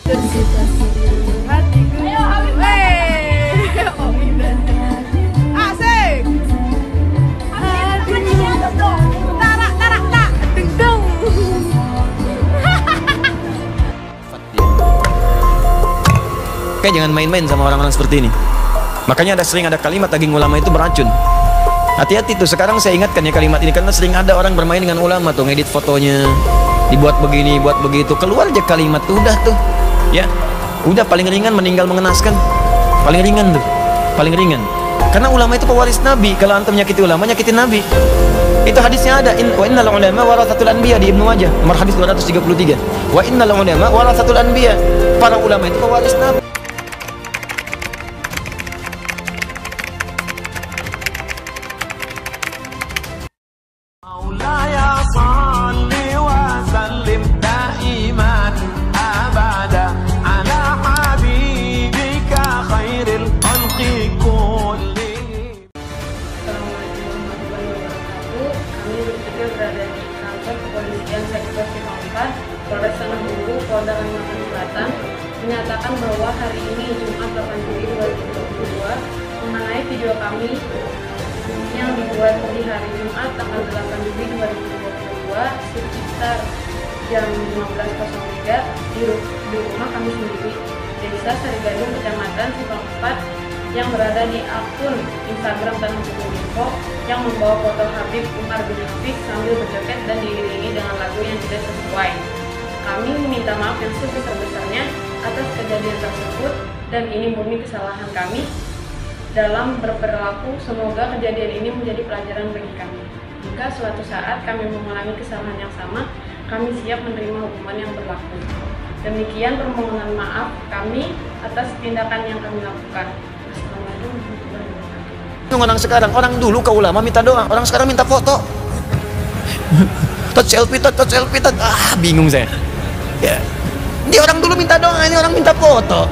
Tersisa seluruh hatiku. Ayo Habib. Oh indahnya. Asik. Hatiku. Tarak tarak tak. Deng deng. Kayak jangan main-main sama orang-orang seperti ini. Makanya sering ada kalimat daging ulama itu beracun. Hati-hati tuh, sekarang saya ingatkan ya kalimat ini karena sering ada orang bermain dengan ulama tuh, ngedit fotonya, dibuat begini, buat begitu, keluar aja kalimat tuh, udah tuh. Ya, udah paling ringan meninggal mengenaskan. Paling ringan tuh, paling ringan. Karena ulama itu pewaris Nabi. Kalau antum nyakiti ulama, nyakitin Nabi. Itu hadisnya ada, wa innal ulama warathatul anbiya di Ibnu Majah, nomor hadis 233. Wa innal ulama warathatul anbiya. Para ulama itu pewaris Nabi. Berada di kantor kepolisian sektor Cipangkat, Polres Tanah Bumbu, Polda Kalimantan Selatan, menyatakan bahwa hari ini Jumat 8 Juli 2022 mengenai video kami yang dibuat di hari Jumat tanggal 8 Juli 2022 sekitar jam 15.03 di rumah kami sendiri, Desa Sarigadung, Kecamatan Cipangkat, yang berada di akun Instagram Tanah Bumbu Info yang membawa foto Habib Umar bin Hafiz sambil berjoget dan diiringi dengan lagu yang tidak sesuai. Kami meminta maaf yang sebesar-besarnya atas kejadian tersebut dan ini murni kesalahan kami dalam berperilaku. Semoga kejadian ini menjadi pelajaran bagi kami. Jika suatu saat kami mengalami kesalahan yang sama, kami siap menerima hukuman yang berlaku. Demikian permohonan maaf kami atas tindakan yang kami lakukan. Orang sekarang, orang dulu ke ulama minta doa, orang sekarang minta foto. Touch selfie, bingung saya. Ya, dia orang dulu minta doa, ini orang minta foto.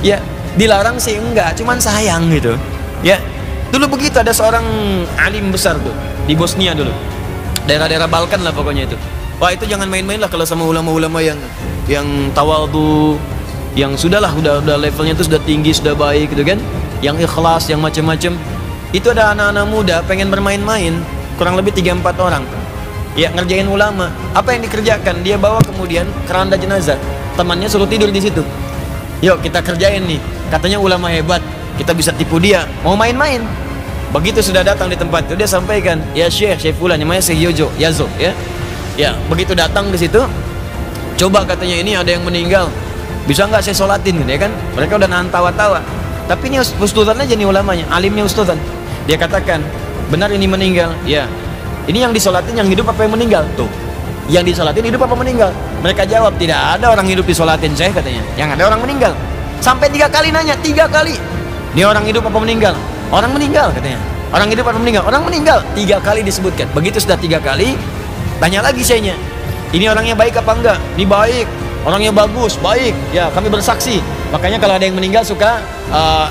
Ya, dilarang sih enggak, cuman sayang gitu. Ya, dulu begitu ada seorang alim besar tuh di Bosnia dulu, daerah-daerah Balkan lah pokoknya itu. Wah itu jangan main-main lah kalau sama ulama-ulama yang tawadhu, yang sudahlah udah levelnya itu sudah tinggi, sudah baik gitu kan, yang ikhlas, yang macam-macam. Itu ada anak-anak muda pengen bermain-main, kurang lebih 3-4 orang ya ngerjain ulama. Apa yang dikerjakan? Dia bawa kemudian keranda jenazah, temannya suruh tidur di situ. Yuk kita kerjain nih, katanya ulama hebat, kita bisa tipu dia, mau main-main. Begitu sudah datang di tempat itu dia sampaikan, ya Syekh Fulan, namanya Syekh Yazo ya begitu datang di situ, coba katanya ini ada yang meninggal, bisa nggak saya sholatin gitu ya kan. Mereka udah nahan tawa-tawa, tapi ini ustadzan aja nih ulamanya, alimnya ustadzan. Dia katakan, benar ini meninggal? Ya. Ini yang disolatin yang hidup apa yang meninggal? Tuh. Yang disolatin hidup apa meninggal? Mereka jawab, tidak ada orang hidup disolatin, saya katanya. Yang ada orang meninggal. Sampai 3 kali nanya, 3 kali. Ini orang hidup apa meninggal? Orang meninggal katanya. Orang hidup apa meninggal? Orang meninggal. 3 kali disebutkan. Begitu sudah 3 kali, tanya lagi sayanya. Ini orangnya baik apa enggak? Ini baik. Orangnya bagus, baik. Ya, kami bersaksi. Makanya kalau ada yang meninggal suka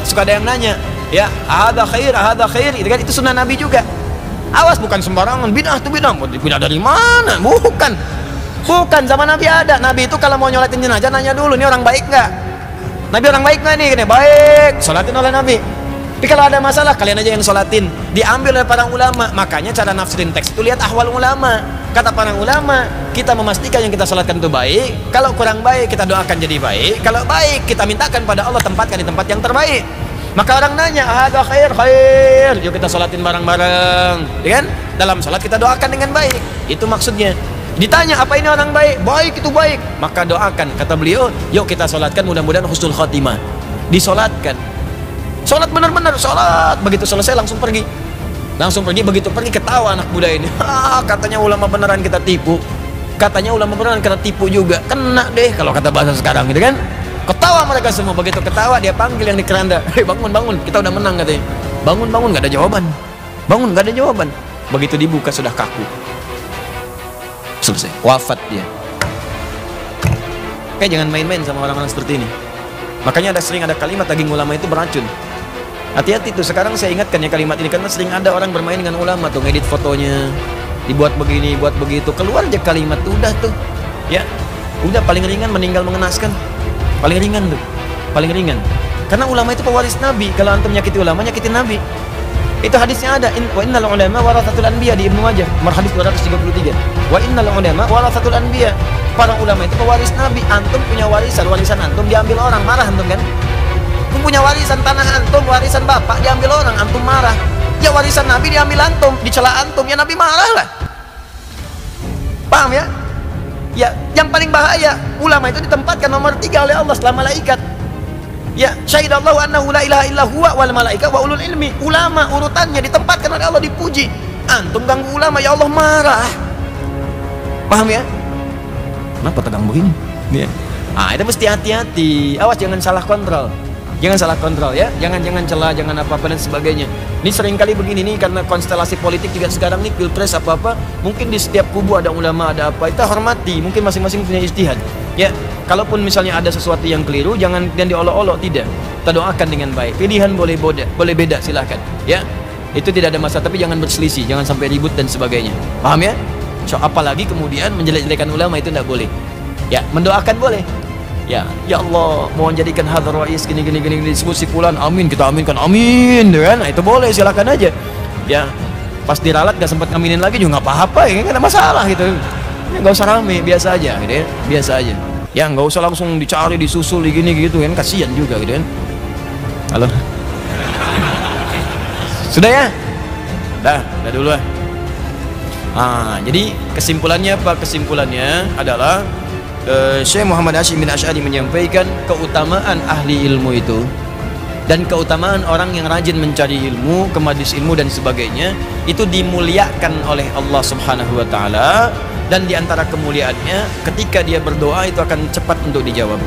ada yang nanya. Ya, ahada khair, itu sunnah Nabi juga. Awas bukan sembarangan, bidah itu bidah. Bidah dari mana? Bukan, zaman Nabi ada. Nabi itu kalau mau nyolatin jenazah nanya dulu, ini orang baik nggak? Nabi orang baik nggak nih? Gini, baik, sholatin oleh Nabi. Tapi kalau ada masalah, kalian aja yang sholatin. Diambil oleh para ulama. Makanya cara nafsirin teks itu lihat ahwal ulama. Kata para ulama, kita memastikan yang kita sholatkan itu baik. Kalau kurang baik, kita doakan jadi baik. Kalau baik, kita mintakan pada Allah tempatkan di tempat yang terbaik. Maka orang nanya, ada khair, yuk kita sholatin bareng-bareng, ya kan? Dalam sholat kita doakan dengan baik, itu maksudnya. Ditanya, apa ini orang baik? Baik, itu baik. Maka doakan, kata beliau, yuk kita sholatkan mudah-mudahan husnul khotimah. Disolatkan, sholat benar-benar, sholat. Begitu selesai langsung pergi. Begitu pergi ketawa anak muda ini. Katanya ulama beneran kita tipu. Katanya ulama beneran kita tipu juga. Kena deh kalau kata bahasa sekarang gitu kan. Ketawa mereka semua. Begitu ketawa dia panggil yang di keranda, hei bangun, kita udah menang katanya. Bangun, gak ada jawaban. Gak ada jawaban. Begitu dibuka sudah kaku. Selesai, wafat dia. Kayak jangan main-main sama orang-orang seperti ini. Makanya sering ada kalimat daging ulama itu beracun. Hati-hati tuh, sekarang saya ingatkan ya kalimat ini karena sering ada orang bermain dengan ulama tuh, ngedit fotonya, dibuat begini, buat begitu, keluar aja kalimat tuh, udah tuh. Ya, udah paling ringan meninggal mengenaskan. Paling ringan tuh. Paling ringan. Karena ulama itu pewaris Nabi. Kalau antum nyakiti ulama, nyakitin Nabi. Itu hadisnya ada. Wa innal ulama warathatul anbiya di Ibnu Majah, nomor hadis 233. Wa innal ulama warathatul anbiya. Para ulama itu pewaris Nabi. Antum punya warisan, warisan antum diambil orang, marah antum kan? Antum punya warisan tanah antum, warisan bapak diambil orang, antum marah. Ya warisan Nabi diambil antum, dicela antum, ya Nabi marah lah. Paham ya? Ya, yang paling bahaya, ulama itu ditempatkan nomor 3 oleh Allah setelah malaikat. Ya, syahidallahu annahu la ilaha illa huwa wal malaika wa ulul ilmi. Ulama urutannya ditempatkan oleh Allah, dipuji. Antum ganggu ulama, ya Allah marah. Paham ya? Kenapa tegang begini? Ya. Ah, itu mesti hati-hati. Awas jangan salah kontrol. Jangan salah kontrol ya. Jangan celah, jangan apa-apa dan sebagainya. Ini seringkali begini nih, karena konstelasi politik juga sekarang nih, pilpres apa-apa, mungkin di setiap kubu ada ulama, ada apa. Kita hormati, mungkin masing-masing punya ijtihad. Ya, kalaupun misalnya ada sesuatu yang keliru, jangan dan diolok-olok, tidak. Kita doakan dengan baik. Pilihan boleh beda, silahkan. Ya, itu tidak ada masalah, tapi jangan berselisih, jangan sampai ribut dan sebagainya. Paham ya? So, apalagi kemudian menjelek-jelekan ulama itu tidak boleh. Ya, mendoakan boleh. Ya Allah, mohon jadikan hadar rais gini disebut si fulan, amin, kita aminkan, amin, kan? Nah, itu boleh, silakan aja. Ya, pas diralat gak sempat ngaminin lagi juga nggak apa-apa, ya nggak ada masalah gitu. Ya, nggak usah rame, biasa aja, gitu ya, biasa aja. Ya nggak usah langsung dicari, disusul, gini gitu kan, kasihan juga gitu kan. Halo, sudah ya, udah dulu lah. Jadi kesimpulannya apa? Kesimpulannya adalah Syekh Muhammad Hashim bin Asy'ari menyampaikan keutamaan ahli ilmu itu dan keutamaan orang yang rajin mencari ilmu, ke majelis ilmu dan sebagainya, itu dimuliakan oleh Allah Subhanahu wa taala, dan diantara kemuliaannya ketika dia berdoa itu akan cepat untuk dijawab.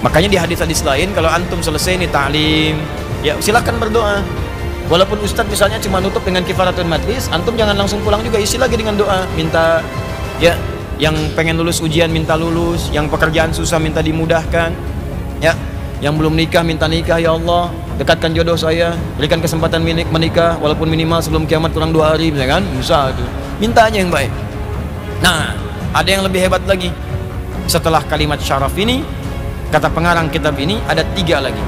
Makanya di hadis-hadis lain, kalau antum selesai nih ta'lim, ya silakan berdoa. Walaupun ustadz misalnya cuma nutup dengan kifaratul majlis, antum jangan langsung pulang juga, isi lagi dengan doa, minta ya, yang pengen lulus ujian minta lulus, yang pekerjaan susah minta dimudahkan, ya, yang belum nikah minta nikah, ya Allah dekatkan jodoh saya, berikan kesempatan menikah walaupun minimal sebelum kiamat kurang 2 hari, misalkan, bisa itu, minta aja yang baik. Nah, ada yang lebih hebat lagi. Setelah kalimat syaraf ini, kata pengarang kitab ini, ada 3 lagi.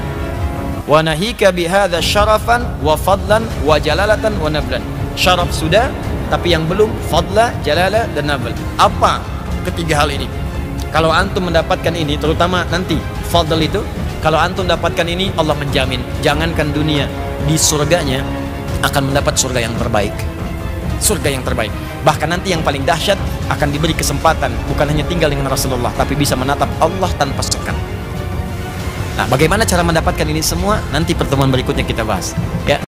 Wa nahika bihadza syarafan wa fadlan wa jalalatan wa nablan. Syaraf sudah, tapi yang belum fadla, jalala, dan nabl. Apa ketiga hal ini? Kalau antum mendapatkan ini, terutama nanti fadl itu, kalau antum dapatkan ini, Allah menjamin, jangankan dunia, di surganya akan mendapat surga yang terbaik. Surga yang terbaik. Bahkan nanti yang paling dahsyat, akan diberi kesempatan bukan hanya tinggal dengan Rasulullah, tapi bisa menatap Allah tanpa sekat. Nah, bagaimana cara mendapatkan ini semua? Nanti pertemuan berikutnya kita bahas. Ya.